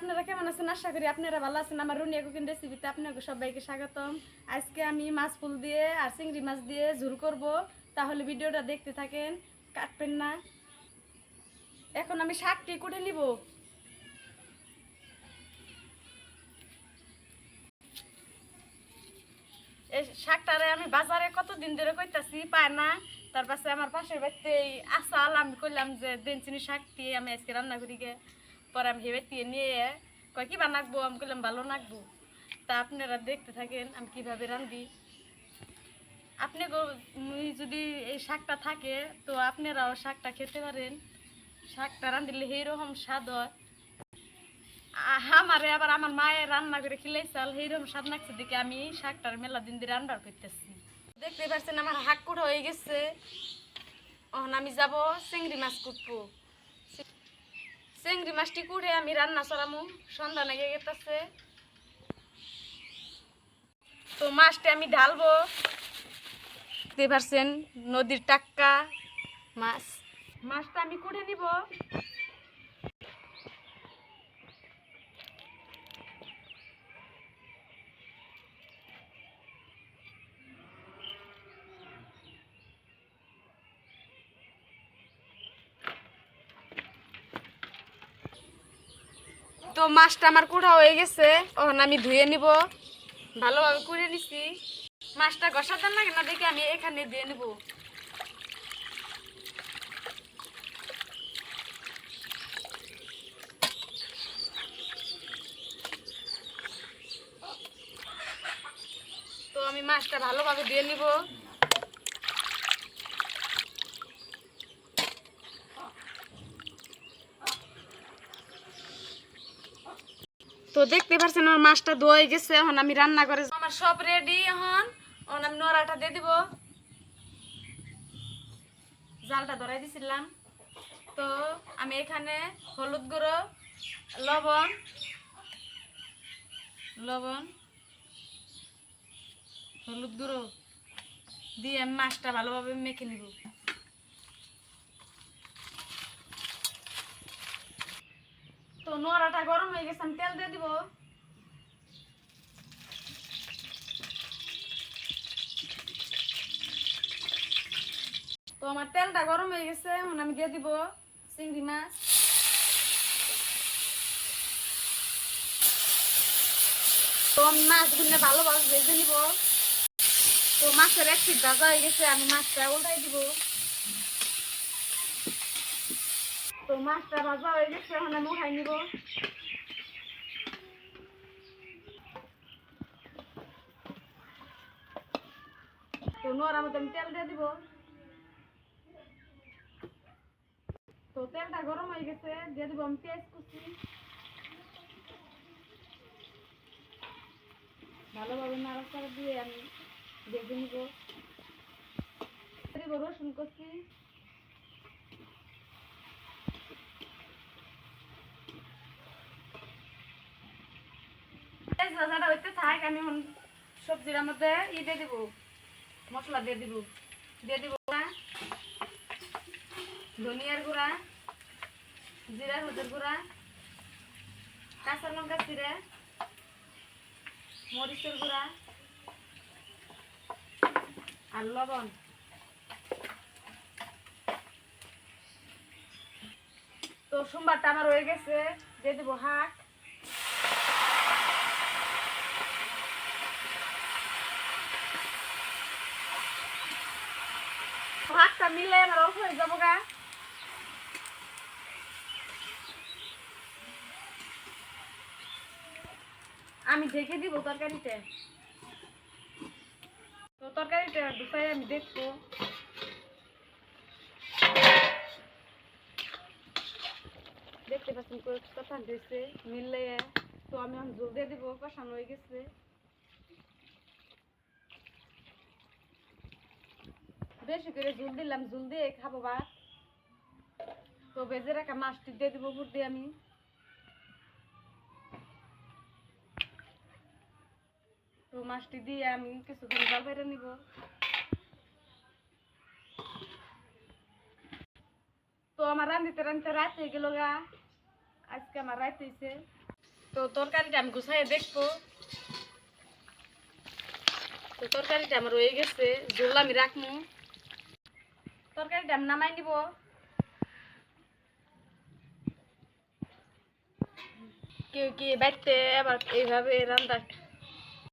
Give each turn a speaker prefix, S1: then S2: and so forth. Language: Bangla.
S1: আপনারা কেমন আছেন? আশা করি আপনারা ভালো আছেন। আমার রুনিয়া কুকিং রেসিপিতে আপনাকে সবাইকে স্বাগতম। আজকে আমি মাছ ফুল দিয়ে আর চিংড়ি মাছ দিয়ে ঝোল করব, তাহলে ভিডিওটা দেখতে থাকেন, কাটবেন না। এখন আমি শাকটি কুটে নিব। এই শাকটারে আমি বাজারে কতদিন ধরে কইতাছি, পায় না। তার পাশে আমার পাশের বাড়িতে আসাল, আমি কইলাম যে দেনচিনি শাকটি আমি আজকে রান্না করি গে। পরে আমি হেবেতে নিয়ে কয় কি বানাকবো, আমি কইলাম ভালো নাকবো। তা আপনারা দেখতে থাকেন আমি কিভাবে রান্ধি। আপনি যদি এই শাকটা থাকে তো আপনারাও শাকটা খেতে পারেন। শাকটা রান্ধিলে এইরকম স্বাদ হয়। আমারে আবার আমার মায়ের রান্না করে খিলাইছাল, এইরকম স্বাদ লাগছে দেখে আমি শাকটার মেলা দিন দিয়ে রান্না করতেছি। দেখতে পাচ্ছেন আমার হাক কুড়া হয়ে গেছে। এখন আমি যাব চিংড়ি মাছ কুটবো। চিংড়ি মাছটি কুড়ে আমি রান্না চড়ামু, সন্ধ্যা লেগে গেছে। তো মাছটা আমি ঢালবো। দেখতে পাচ্ছেন নদীর টাটকা মাছ। মাছটা আমি কুড়ে নিব। তো মাছটা আমার কুড়া হয়ে গেছে, এখন আমি ধুয়ে নিব। ভালোভাবে কুড়ে নিছি। মাছটা ঘষা দেন লাগে না দেখে আমি এখানে দিয়ে নিব। তো আমি মাছটা ভালোভাবে দিয়ে নিব। তো দেখতে পাচ্ছেন আমার মাছটা ধোয়া গেছে, এখন আমি রান্না করে আমার সব রেডি। এখন আমি নড়াটা দিয়ে দিব। জালটা ধরাই দিছিলাম। তো আমি এখানে হলুদ গুঁড়ো, লবণ লবণ হলুদ গুঁড়ো দিয়ে আমি মাছটা ভালোভাবে মেখে নিব। তো নোড়াটা গরম হয়ে গেছে, আমি তেল দিয়ে দিব। তো আমার তেলটা গরম হয়ে গেছে, এখন আমি দিয়ে দিব চিংড়ি মাছ। তো আমি মাছগুলো ভালোভাবে ভেজে নিব। তো মাছের এক পিঠ ভাজা হয়ে গেছে, আমি মাছটা উল্টাই দিব। তো মাছটা ভাজা হয়ে গেছে, এখন আমি উঠাই নিব। তো নোড়ার মধ্যে আমি তেল দিয়ে দিব। তো তেলটা গরম হয়ে গেছে, দিয়ে দিব আমি পেঁয়াজ কুচি। ভালোভাবে নাড়াচাড়া দিয়ে আমি ভেজে নিব। দিব রসুন কুচি। ভাজাটা হইতে থাক, আমি এখন সবজির মধ্যে দিয়ে দিব, মশলা দিয়ে দিব। ধনিয়ার গুঁড়া, জিরা হলুদের গুঁড়া, কাঁচা লঙ্কা চিড়ে, মরিচের গুঁড়া আর লবণ। তো সোমবারটা আমার হয়ে গেছে, দিয়ে দিব শাক। শাকটা মিলে আমার অল্প হয়ে যাবো গা। আমি ঢেকে দিব তরকারিতে। তো তরকারিতে ঢুকাই আমি দেখবো। দেখতে পাচ্ছেন কথা দিয়েছে মিললে। তো আমি এখন জল দিয়ে দিব, কষানো হয়ে গেছে। বেশি করে ঝুল দিলাম, ঝুল দিয়ে খাবো ভাত। তো ভেজে রাখা মাছটি দিয়ে দিব উপর দিয়ে আমি। তো মাছটি দিয়ে আমি কিছুক্ষণ জল বেড়ে নিব। তো আমার রান্ধিতে রান্ধিতে রাত হয়ে গেল গা। আজকে আমার রাত হয়েছে। তো তরকারিটা আমি গুছাইয়ে দেখবো। তো তরকারিটা আমার রয়ে গেছে, ঝোল আমি রাখবো। তরকারিটা আমি নামাই নিব। কেউ কি বাড়তে আবার এইভাবে রান্না